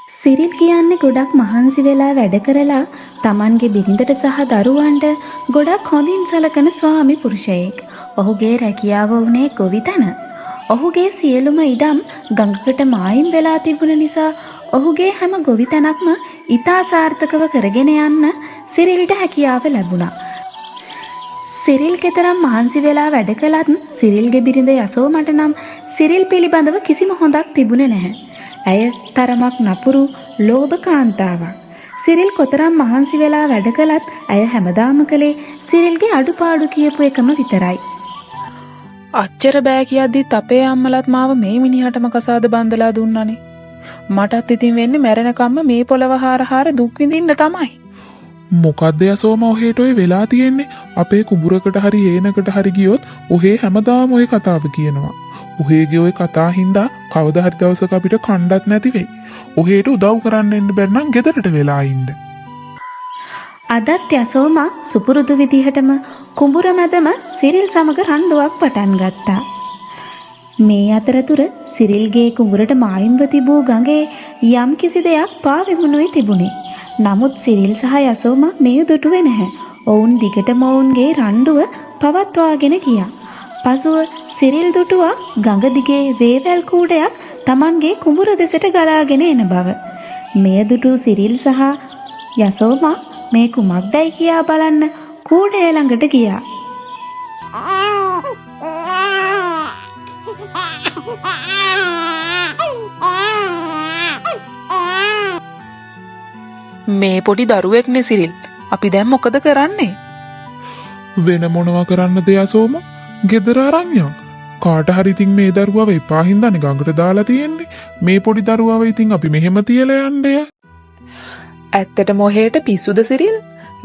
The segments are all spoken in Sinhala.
සිරිල් කියන්නේ ගොඩක් මහන්සි වෙලා වැඩ කරලා Tamanගේ බිරිඳට සහ දරුවන්ට ගොඩක් හොඳින් සලකන ස්වාමි පුරුෂයෙක්. ඔහුගේ රැකියාව වුණේ ගොවිතැන. ඔහුගේ සියලුම ඉඩම් ගඟකට මායිම් වෙලා තිබුණ නිසා ඔහුගේ හැම ගොවිතැනක්ම ඉතා සාර්ථකව කරගෙන යන්න සිරිල්ට හැකියාව ලැබුණා. සිරිල් කෙතරම් මහන්සි වෙලා වැඩ කළත් සිරිල්ගේ බිරිඳ යසෝමට නම් සිරිල් පිළිබඳව කිසිම හොඳක් තිබුණේ නැහැ. ඇය තරමක් නපුරු ලෝභ කාන්තාවක්. සිරිල් කොතරම් මහන්සි වෙලා වැඩ කළත් ඇය හැමදාම කළේ සිරිල්ගේ අඩුපාඩු කියපු එකම විතරයි. අච්චර බෑ කියද්දිත් අපේ අම්මලත් මාව මේ මිනිහටම කසාද බඳලා දුන්නනේ. මටත් ඉතින් වෙන්නේ මැරෙනකම්ම මේ පොළව හාර දුක් විඳින්න තමයි. මොකද්ද යසෝම ඔහෙට ඔය වෙලා තියෙන්නේ? අපේ කුඹුරකට හරි හේනකට හරි ගියොත් ඔහේ හැමදාම ඔය කතාව කියනවා. ඔහේගේ ඔය කතා හින්දා කවදා හරි දවසක අපිට කණ්ඩත් නැති වෙයි. ඔහේට උදව් කරන්න එන්න බැරි නම් ගෙදරට වෙලා ඉන්න. අදත් යසෝමා සුපුරුදු විදිහටම කුඹුර මැදම සිරිල් සමග රණ්ඩුවක් පටන් ගත්තා. මේ අතරතුර සිරිල්ගේ කුඹුරට මායිම්ව තිබූ ගඟේ යම් කිසි දෙයක් පාවෙමුණුයි තිබුණේ. නමුත් සිරිල් සහ යසෝමා මේ දුටුවේ නැහැ. ඔවුන් දිගටම ඔවුන්ගේ රණ්ඩුව පවත්වාගෙන ගියා. පසුව සිරිල් දුටුවා ගඟ දිගේ වේවැල් කූඩයක් Tamanගේ කුඹුර දෙසට ගලාගෙන එන බව. මෙය දුටු සිරිල් සහ යසෝමා මේ කුමක්දයි කියා බලන්න කූඩය ළඟට ගියා. මේ පොඩි දරුවෙක්නේ සිරිල්. අපි දැන් මොකද කරන්නේ? වෙන මොනවා කරන්නද යසෝම? ගෙදර අරන් යන්. කාට හරි ඉතින් මේ දරුවව එපා හින්දානේ ගඟට දාලා තියෙන්නේ. මේ පොඩි දරුවව ඉතින් අපි මෙහෙම තියලා යන්නේ. ඇත්තටම ඔහෙට පිස්සුද සිරිල්?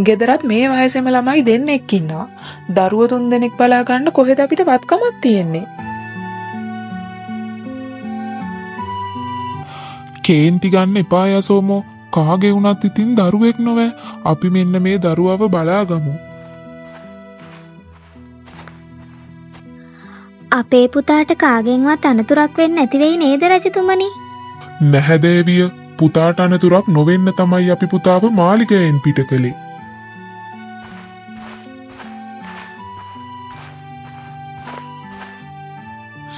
ගෙදරත් මේ වයසේම ළමයි දෙන්නෙක් ඉන්නවා. දරුවෝ 3 දෙනෙක් බලා ගන්න කොහෙද අපිට වත්කමක් තියෙන්නේ? කේන්ති ගන්න එපා යසෝමෝ. කාගේ වුණත් ඉතින් දරුවෙක් නොවේ. අපි මෙන්න මේ දරුවව බලාගමු. අපේ පුතාට කාගෙන්වත් අනතුරක් වෙන්නේ නැති වෙයි නේද රජතුමනි? නැහැ දේවිය. පුතාට අනතුරක් නොවෙන්න තමයි අපි පුතාව මාලිගයෙන් පිට කළේ.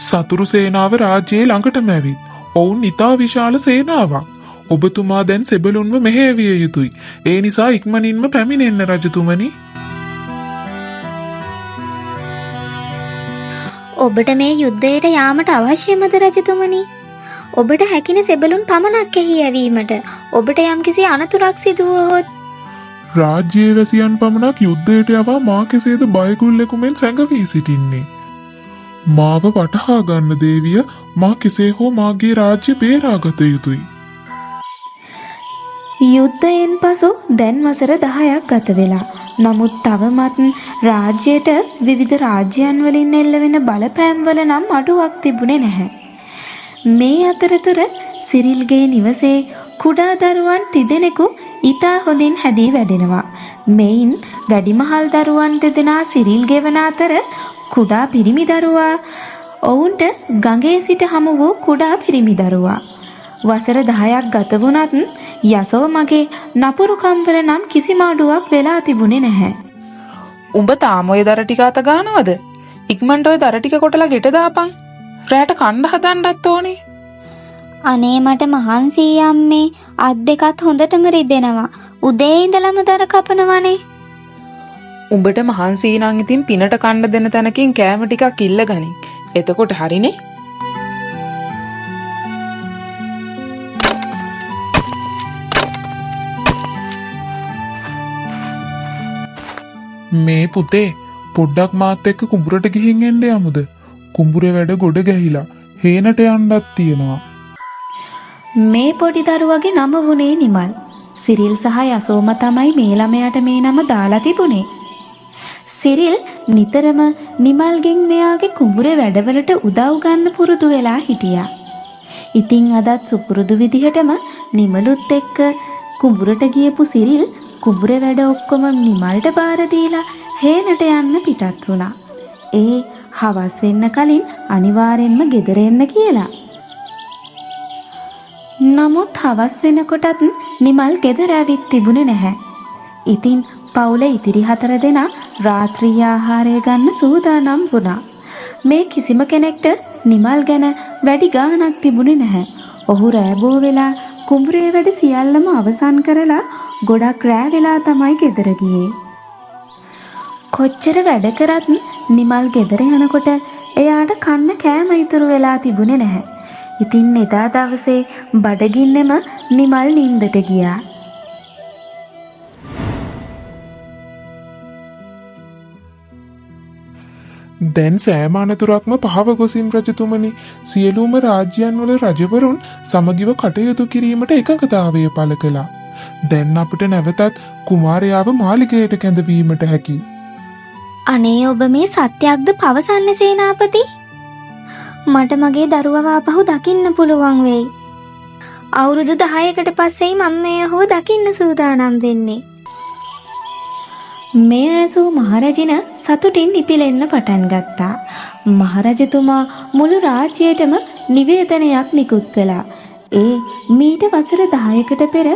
සතුරු සේනාව රාජ්‍යයේ ළඟටම ඇවිත්. ඔවුන් ඉතා විශාල සේනාවක්. ඔබතුමා දැන් සෙබළුන්ව මෙහෙවිය යුතුයි. ඒ නිසා ඉක්මනින්ම පැමිණෙන්න රජතුමනි. ඔබට මේ යුද්ධයට යාමට අවශ්‍යමද රජතුමනි? ඔබට හැකින සෙබළුන් පමණක් එහි යැවීමට. ඔබට යම්කිසි අනතුරක් සිදු වුවහොත් රාජ්‍යයේ වැසියන් පමණක් යුද්ධයට යවා මා කෙසේද බයකුල්ලෙකු මෙන් සැඟවී සිටින්නේ? මාව වටහා ගන්න දේවිය. මා කෙසේ හෝ මාගේ රාජ්‍ය බේරාගත යුතුයි. යුද්ධයෙන් පසු දැන් වසර 10ක් ගත වෙලා. නමුත් තවමත් රාජ්‍යයට විවිධ රාජ්‍යයන් වලින් එල්ලවෙන බලපෑම්වල නම් අඩුවක් තිබුණේ නැහැ. මේ අතරතුර සිරිල්ගේ නිවසේ කුඩා දරුවන් 3 දෙනෙකු ඉතා හොඳින් හැදී වැඩෙනවා. මෙයින් වැඩිමහල් දරුවන් 2 දෙනා සිරිල්ගේ වන අතර කුඩා පිරිමි දරුවා ඔවුන්ට ගඟේ සිට හමු වූ කුඩා පිරිමි දරුවා. වසර 10ක් ගත වුණත් යසෝමගේ නපුරුකම් වල නම් කිසිම අඩුවක් වෙලා තිබුණේ නැහැ. උඹ තාම ඔය දර ටික අත ගන්නවද? ඉක්මනට ඔය දර ටික කොටලා ගෙට දාපන්. රැට කන්න හදන්නත් ඕනේ. අනේ මට මහන්සි අම්මේ. අත් දෙකත් හොඳටම රිදෙනවා. උදේ ඉඳලම දර කපනවනේ. උඹට මහන්සි නම් ඉතින් පිනට කන්න දෙන තැනකින් කෑම ටිකක් ඉල්ල ගනින්. එතකොට හරිනේ. මේ පුතේ පොඩ්ඩක් මාත් එක්ක කුඹුරට ගිහින් එන්න යමුද? කුඹුරේ වැඩ ගොඩ ගැහිලා හේනට යන්නත් තියෙනවා. මේ පොඩි දරුවගේ නම වුණේ නිමල්. සිරිල් සහ යසෝම තමයි මේ ළමයාට මේ නම දාලා තිබුණේ. සිරිල් නිතරම නිමල්ගෙන් මෙයාගේ කුඹුරේ වැඩවලට උදව් ගන්න පුරුදු වෙලා හිටියා. ඉතින් අදත් සුපුරුදු විදිහටම නිමලුත් එක්ක කුඹුරට ගියපු සිරිල් කුඹුරේ වැඩ ඔක්කොම නිමල්ට බාර දීලා හේනට යන්න පිටත් වුණා. ඒ හවස් වෙන්න කලින් අනිවාර්යෙන්ම ගෙදර එන්න කියලා. නමුත් හවස් වෙනකොටත් නිමල් ගෙදර ඇවිත් තිබුණේ නැහැ. ඉතින් පවුල ඉතිරි 4 දෙනා රාත්‍රී ආහාරය ගන්න සූදානම් වුණා. මේ කිසිම කෙනෙක්ට නිමල් ගැන වැඩි ගාණක් තිබුණේ නැහැ. ඔහු රෑබෝ වෙලා කුඹුරේ වැඩ සියල්ලම අවසන් කරලා ගොඩක් රෑ වෙලා තමයි ගෙදර ගියේ. කොච්චර වැඩ කරත් නිමල් ගෙදර යනකොට එයාට කන්න කෑම ඉතුරු වෙලා තිබුණේ නැහැ. ඉතින් එදා දවසේ බඩගින්නෙම නිමල් නින්දට ගියා. දැන් සෑම අනතුරක්ම පහව ගොසින් රජතුමනි, සියලුම රාජ්‍යයන් වල රජවරුන් සමගිව කටයුතු කිරීමට එකඟතාවය පළ කළා. දැන් අපිට නැවතත් කුමාරයාව මාලිගයට කැඳවීමට හැකි. අනේ ඔබ මේ සත්‍යයක්ද පවසන්නේ සේනාපති? මට මගේ දරුවව ආපහු දකින්න පුළුවන් වෙයි. අවුරුදු 10කට පස්සෙයි මම මේ ඔහුව දකින්න සූදානම් වෙන්නේ. මේ ඇසූ මහරජින සතුටින් ඉපිලෙන්න පටන් ගත්තා. මහරජතුමා මුළු රාජ්‍යයටම නිවේදනයක් නිකුත් කළා. ඒ මීට වසර 10කට පෙර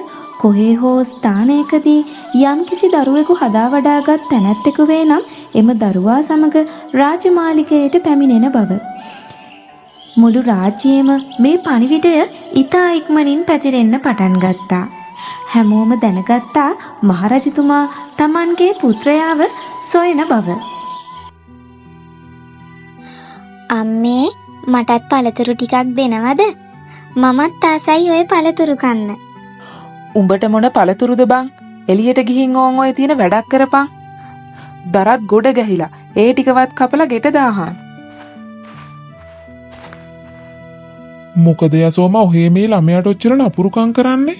කොහේ හෝ ස්ථානයකදී යම්කිසි දරුවෙකු හදා වඩාගත් තැනැත්තෙකු වේ නම් එම දරුවා සමග රාජමාලිගයට පැමිණෙන බව. මුළු රාජ්‍යයේම මේ පණිවිඩය ඉතා ඉක්මනින් පැතිරෙන්න පටන් ගත්තා. හැමෝම දැනගත්තා මහරජතුමා තමන්ගේ පුත්‍රයාව සොයන බව. අම්මේ මටත් පළතුරු ටිකක් දෙනවද? මමත් ආසයි ඔය පළතුරු කන්න. උඹට මොන පළතුරුද බං? එළියට ගිහින් ඕන් ඔය තියෙන වැඩක් කරපන්. දරත් ගොඩ ගැහිලා ඒ ටිකවත් කපලා ගෙට දාහන්. මොකද යසෝමා ඔහේ මේ ළමයාට ඔච්චර නපුරුකම් කරන්නේ?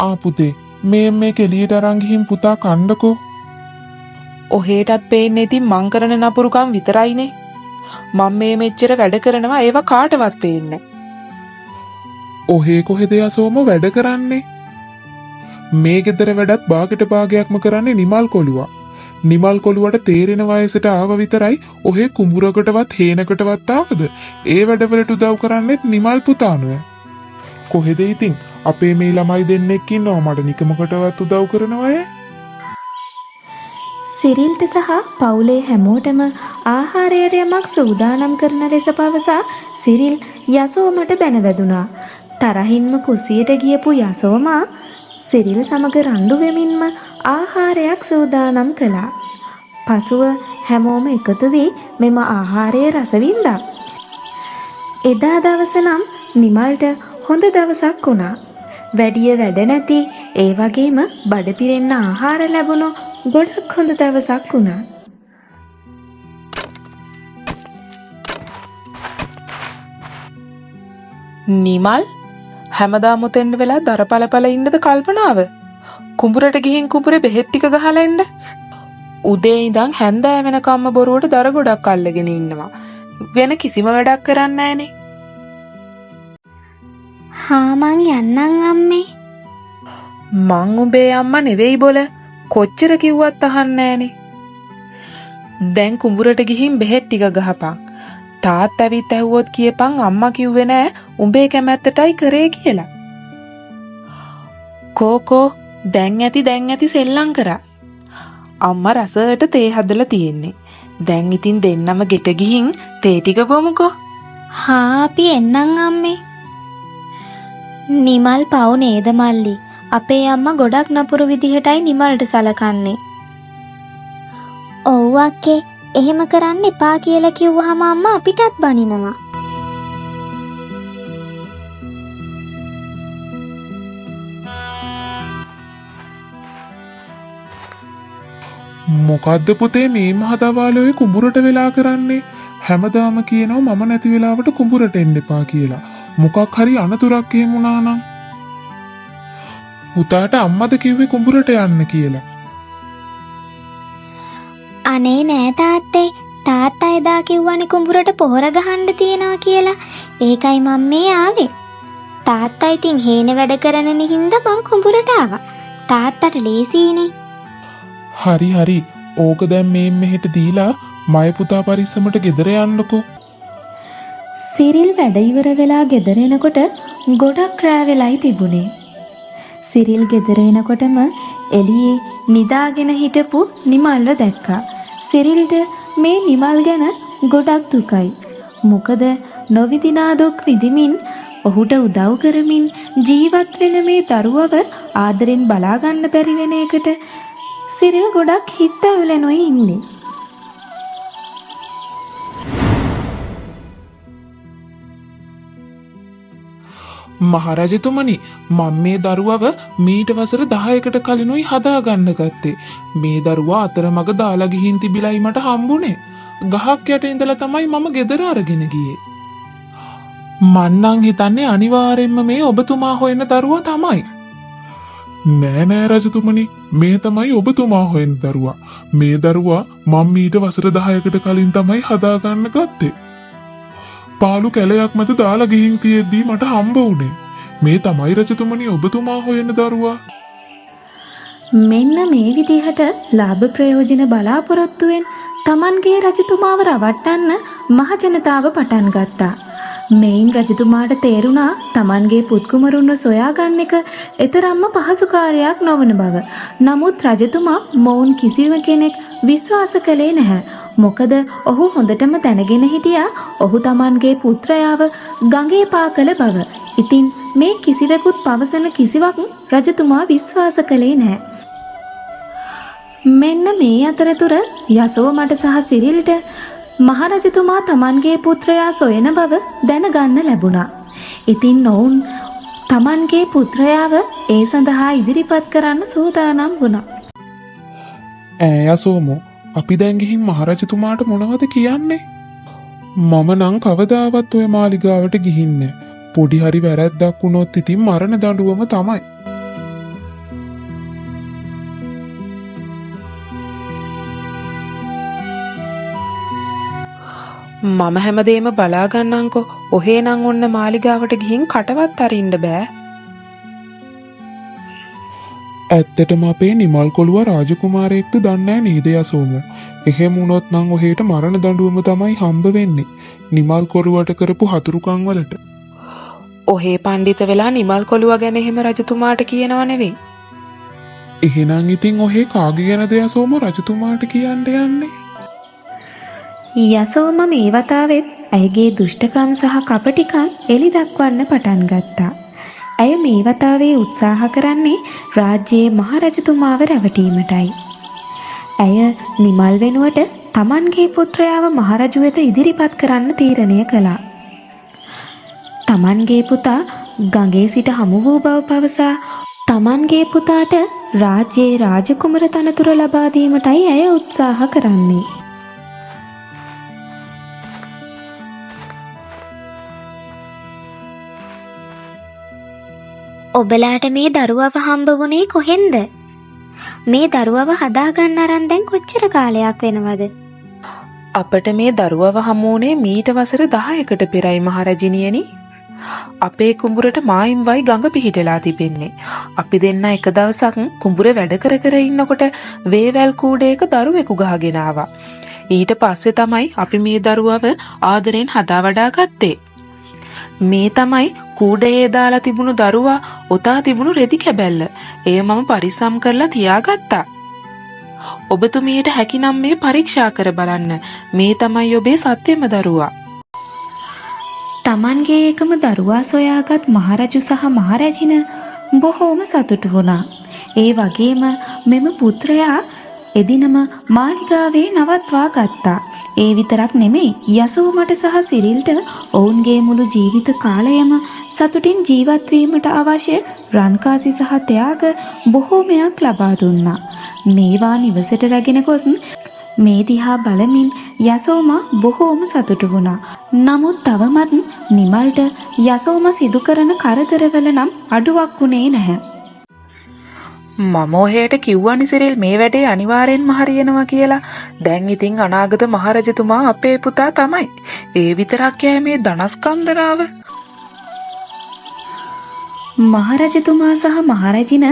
ආ පුතේ, මේ කෙලියට අරන් ගිහින් පුතා කණ්ඩකෝ. ඔහෙටත් පේන්නේ ඉතින් මං කරන නපුරුකම් විතරයිනේ. මම මේ මෙච්චර වැඩ කරනවා ඒවා කාටවත් පේන්නේ. ඔහේ කොහෙද යසෝම වැඩ කරන්නේ? මේ ගෙදර වැඩත් භාගයට භාගයක්ම කරන්නේ නිමල් කොළුවා. නිමල් කොළුවට තේරෙන වයසට ආව විතරයි ඔහේ කුඹුරකටවත් හේනකටවත් ආවද? ඒ වැඩවලට උදව් කරන්නේත් නිමල් පුතානුව. කොහෙද ඉතින් අපේ මේ ළමයි දෙන්නෙක් ඉන්නවා මට නිකමකටවත් උදව් කරන අය? සිරිල්ට සහ පවුලේ හැමෝටම ආහාරයට යමක් සූදානම් කරන ලෙස පවසා සිරිල් යසෝමට බැනවැදුනා. තරහින්ම කුසියට ගියපු යසෝමා සිරිල් සමග රණ්ඩු වෙමින්ම ආහාරයක් සූදානම් කළා. පසුව හැමෝම එකතු වී මෙම ආහාරය රස වින්දා. එදා දවස නම් නිමල්ට හොඳ දවසක් වුණා. වැඩිය වැඩ නැති ඒ වගේම බඩ පිරෙන්න ආහාර ලැබුණු ගොඩක් හොඳ දවසක් වුණා. නිමල් හැමදාම උතෙන්ද වෙලා දරපලපල ඉන්නද කල්පනාව? කුඹුරට ගිහින් කුඹුරේ බෙහෙත් ටික ගහලා එන්න. උදේ ඉඳන් හැන්දෑ වෙනකම්ම බොරුවට දර ගොඩක් අල්ලගෙන ඉන්නවා. වෙන කිසිම වැඩක් කරන්නේ නැහනේ. හා මං යන්නම් අම්මේ. මං උඹේ අම්මා නෙවෙයි බොල. කොච්චර කිව්වත් අහන්නේ නැහනේ. දැන් කුඹුරට ගිහින් බෙහෙත් ටික ගහපන්. තාත් ඇවිත් ඇහුවොත් කියපන් අම්මා කිව්වේ නෑ උඹේ කැමැත්තටයි කරේ කියලා. කෝකෝ දැන් ඇති සෙල්ලම් කරා. අම්මා රසයට තේ හදලා තියෙන්නේ. දැන් ඉතින් දෙන්නම ගෙට ගිහින් තේ ටික බොමුකෝ. හා අපි එන්නම් අම්මේ. නිමල් පව් නේද මල්ලි? අපේ අම්මා ගොඩක් නපුරු විදිහටයි නිමල්ට සලකන්නේ. ඔව් අක්කේ, එහෙම කරන්න එපා කියලා කිව්වහම අම්මා අපිටත් බනිනවා. මොකද්ද පුතේ මේ මහදවාලේ කුඹුරට වෙලා කරන්නේ? හැමදාම කියනවා මම නැති වෙලාවට කුඹුරට එන්න එපා කියලා. මොකක් හරි අනතුරක් එහෙම වුණා නම්? පුතාට අම්මද කිව්වේ කුඹුරට යන්න කියලා? අනේ නෑ තාත්තේ. තාත්තා එදා කිව්වනේ කුඹුරට පොහොර ගහන්න තියනවා කියලා. ඒකයි මම මේ ආවේ. තාත්තා ඉතින් හේන වැඩ කරන නිහින්දා මං කුඹුරට ආවා. තාත්තට ලේසියිනේ. හරි. ඕක දැන් මේ මෙහෙට දීලා මය පුතා පරිස්සමට ගෙදර යන්නකෝ. සිරිල් වැඩ ඉවර වෙලා ගෙදර එනකොට ගොඩක් රෑ වෙලයි තිබුණේ. සිරිල් ගෙදර එනකොටම එළියේ නිදාගෙන හිටපු නිමල්ව දැක්කා. සිරිල්ට මේ නිමල් ගැන ගොඩක් දුකයි. මොකද නොවිදිනා දුක් විඳිමින් ඔහුට උදව් කරමින් ජීවත් වෙන මේ දරුවව ආදරෙන් බලා ගන්න බැරි වෙන එකට සිරිල් ගොඩක් හිත ඇවිලෙනුයි ඉන්නේ. මහරජතුමනි, මම මේ දරුවව මීට වසර 10කට කලිනුයි හදාගන්න ගත්තේ. මේ දරුවා අතරමඟ දාලා ගිහින් තිබිලයි මට හම්බුනේ. ගහක් යට ඉඳලා තමයි මම ගෙදර අරගෙන ගියේ. මන්නම් හිතන්නේ අනිවාර්යෙන්ම මේ ඔබතුමා හොයන දරුවා තමයි. නෑ රජතුමනි, මේ තමයි ඔබතුමා හොයන දරුවා. මේ දරුවා මම මීට වසර 10කට කලින් තමයි හදාගන්න ගත්තේ. පාලු කැලයක් මත දාලා ගිහින් තියෙද්දී මට හම්බ වුණේ. මේ තමයි රජතුමනි ඔබතුමා හොයන දරුවා. මෙන්න මේ විදිහට ලාභ ප්‍රයෝජන බලාපොරොත්තුවෙන් තමන්ගේ රජතුමාව රවට්ටන්න මහජනතාව පටන් ගත්තා. මෙයින් රජතුමාට තේරුණා තමන්ගේ පුත්කුමරුන්ව සොයාගන්න එක එතරම්ම පහසු කාර්යයක් නොවන බව. නමුත් රජතුමා මොවුන් කිසිම කෙනෙක් විශ්වාස කළේ නැහැ. මොකද ඔහු හොඳටම දැනගෙන හිටියා ඔහු තමන්ගේ පුත්‍රයාව ගඟේ පා කළ බව. ඉතින් මේ කිසිවෙකුත් පවසන කිසිවක් රජතුමා විශ්වාස කළේ නැහැ. මෙන්න මේ අතරතුර යසෝමට සහ සිරිල්ට මහරජතුමා තමන්ගේ පුත්‍රයා සොයන බව දැනගන්න ලැබුණා. ඉතින් ඔවුන් තමන්ගේ පුත්‍රයාව ඒ සඳහා ඉදිරිපත් කරන්න සූදානම් වුණා. යසෝමෝ, අපි දැන් ගිහින් මහරජතුමාට මොනවද කියන්නේ? මම නම් කවදාවත් ඔය මාලිගාවට ගිහින්නේ. පොඩි හරි වැරැද්දක් වුණොත් ඉතින් මරණ දඬුවම තමයි. මම හැමදේම බලා ගන්නම්කෝ. ඔහේ නම් ඔන්න මාලිගාවට ගිහින් කටවත් අරින්න බෑ. ඇත්තටම අපේ නිමල් කොළුවා රාජකුමාරයෙක්ද දන්නේ නේද යසෝමෝ? එහෙම වුණොත් නම් ඔහෙට මරණ දඬුවම තමයි හම්බ වෙන්නේ. නිමල් කොළුවට කරපු හතුරුකම් වලට. ඔහේ පඬිත වෙලා නිමල් කොළුවා ගැන එහෙම රජතුමාට කියනව නෙවෙයි. එහෙනම් ඉතින් ඔහේ කාගේ ගැනද යසෝමෝ රජතුමාට කියන්න යන්නේ? යසෝම මේ වතාවෙත් ඇයගේ දුෂ්ටකම් සහ කපටිකම් එලි දක්වන්න පටන් ගත්තා. ඇය මේ වතාවේ උත්සාහ කරන්නේ රාජ්‍යයේ මහරජතුමාව රැවටීමටයි. ඇය නිමල් වෙනුවට තමන්ගේ පුත්‍රයාව මහරජු වෙත ඉදිරිපත් කරන්න තීරණය කළා. තමන්ගේ පුතා ගඟේ සිට හමු වූ බව පවසා තමන්ගේ පුතාට රාජ්‍යයේ රාජකුමර තනතුර ලබා දීමටයි ඇය උත්සාහ කරන්නේ. ඔබලාට මේ දරුවව හම්බ වුණේ කොහෙන්ද? මේ දරුවව හදාගන්න අරන් දැන් කොච්චර කාලයක් වෙනවද? අපට මේ දරුවව හමුුනේ මීට වසර 10කට පෙරයි මහරජිනියනි. අපේ කුඹුරට මායිම් වයි ගඟ පිහිටලා තිබෙන්නේ. අපි දෙන්න එක දවසක් කුඹුර වැඩ කර කර ඉන්නකොට වේවැල් කූඩේක දරුවෙකු ගහගෙන ආවා. ඊට පස්සේ තමයි අපි මේ දරුවව ආදරෙන් හදා වඩා ගත්තේ. මේ තමයි කූඩයේ දාලා තිබුණු දරුවා ඔතා තිබුණු රෙදි කැබැල්ල. එය මම පරිස්සම් කරලා තියාගත්තා. ඔබතුමියට හැකිනම් මේ පරීක්ෂා කර බලන්න. මේ තමයි ඔබේ සත්‍යම දරුවා. තමන්ගේ එකම දරුවා සොයාගත් මහරජු සහ මහරැජින බොහෝම සතුටු වුණා. ඒ වගේම මෙම පුත්‍රයා එදිනම මාලිගාවේ නවත්වා ගත්තා. ඒ විතරක් නෙමෙයි, යසෝමට සහ සිරිල්ට ඔවුන්ගේ මුළු ජීවිත කාලයම සතුටින් ජීවත් වීමට අවශ්‍ය රන්කාසි සහ ත්‍යාග බොහෝමයක් ලබා දුන්නා. මේවා නිවසට රැගෙන ගොස් මේ දිහා බලමින් යසෝම බොහෝම සතුටු වුණා. නමුත් තවමත් නිමල්ට යසෝම සිදු කරන කරදරවල නම් අඩුවක් වුණේ නැහැ. මම ඔහේට කිව්වනි සිරිල් මේ වැඩේ අනිවාර්යෙන්ම හරියනවා කියලා. දැන් ඉතින් අනාගත මහරජතුමා අපේ පුතා තමයි. ඒ විතරක් යෑ මේ ධනස්කන්ධනාව. මහරජතුමා සහ මහරජින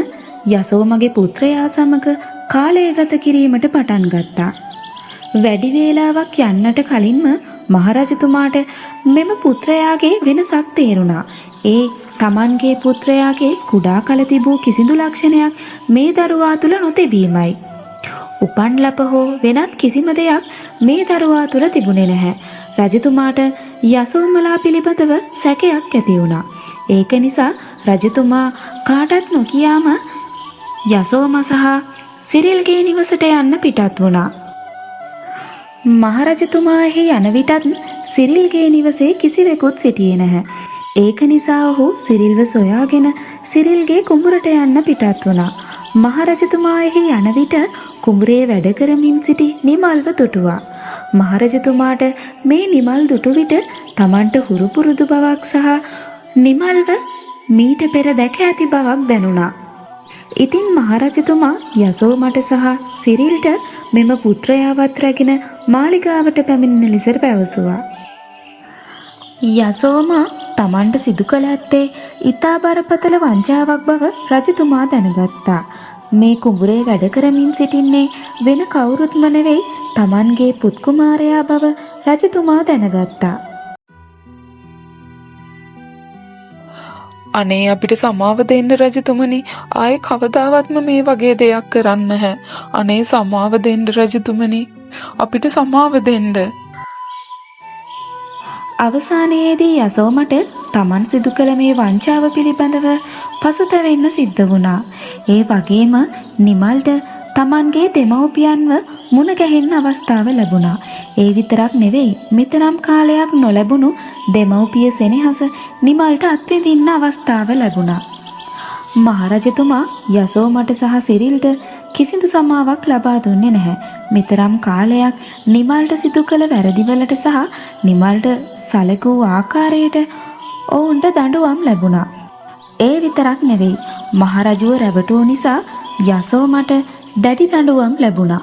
යසෝමගේ පුත්‍රයා සමග කාලය ගත කිරීමට පටන් ගත්තා. වැඩි වේලාවක් යන්නට කලින්ම මහරජතුමාට මෙම පුත්‍රයාගේ වෙනසක් තේරුණා. ඒ තමන්ගේ පුත්‍රයාගේ කුඩා කල තිබූ කිසිදු ලක්ෂණයක් මේ දරුවා තුල නොතිබීමයි. උපන් ලප හෝ වෙනත් කිසිම දෙයක් මේ දරුවා තුල තිබුණේ නැහැ. රජතුමාට යසෝමලා පිළිබඳව සැකයක් ඇති වුණා. ඒක නිසා රජතුමා කාටත් නොකියාම යසෝම සහ සිරිල්ගේ නිවසට යන්න පිටත් වුණා. මහරජතුමා එහි යන විටත් සිරිල්ගේ නිවසේ කිසිවෙකුත් සිටියේ නැහැ. ඒක නිසා ඔහු සිරිල්ව සොයාගෙන සිරිල්ගේ කුඹුරට යන්න පිටත් වුණා. මහරජතුමා එහි යන විට කුඹුරේ වැඩ කරමින් සිටි නිමල්ව දුටුවා. මහරජතුමාට මේ නිමල් දුටු විට තමන්ට හුරු පුරුදු බවක් සහ නිමල්ව මීට පෙර දැක ඇති බවක් දැනුණා. ඉතින් මහරජතුමා යසෝමට සහ සිරිල්ට මෙම පුත්‍රයාවත් රැගෙන මාලිගාවට පැමිණෙන ලෙස පැවසුවා. යසෝම තමන්ට සිදු කළ ඇත්තේ ඉතා බරපතල වංචාවක් බව රජතුමා දැනගත්තා. මේ කුඹුරේ වැඩ කරමින් සිටින්නේ වෙන කවුරුත්ම නෙවෙයි තමන්ගේ පුත් කුමාරයා බව රජතුමා දැනගත්තා. අනේ අපිට සමාව දෙන්න රජතුමනි. ආයේ කවදාවත්ම මේ වගේ දෙයක් කරන්න නැහැ. අනේ සමාව දෙන්න රජතුමනි. අපිට සමාව දෙන්න. අවසානයේදී යසෝමට තමන් සිදු කළ මේ වංචාව පිළිබඳව පසුතැවෙන්න සිද්ධ වුණා. ඒ වගේම නිමල්ට තමන්ගේ දෙමව්පියන්ව මුණ ගැහෙන්න අවස්ථාව ලැබුණා. ඒ විතරක් නෙවෙයි මෙතරම් කාලයක් නොලැබුණු දෙමව්පිය සෙනෙහස නිමල්ට අත්විඳින්න අවස්ථාව ලැබුණා. මහරජතුමා යසෝමට සහ සිරිල්ට කිසිදු සමාවක් ලබා දුන්නේ නැහැ. මෙතරම් කාලයක් නිමල්ට සිදු කළ වැරදිවලට සහ නිමල්ට සැලකූ ආකාරයට ඔවුන්ට දඬුවම් ලැබුණා. ඒ විතරක් නෙවෙයි මහරජුව රැවටුව නිසා යසෝමට දැඩි දඬුවම් ලැබුණා.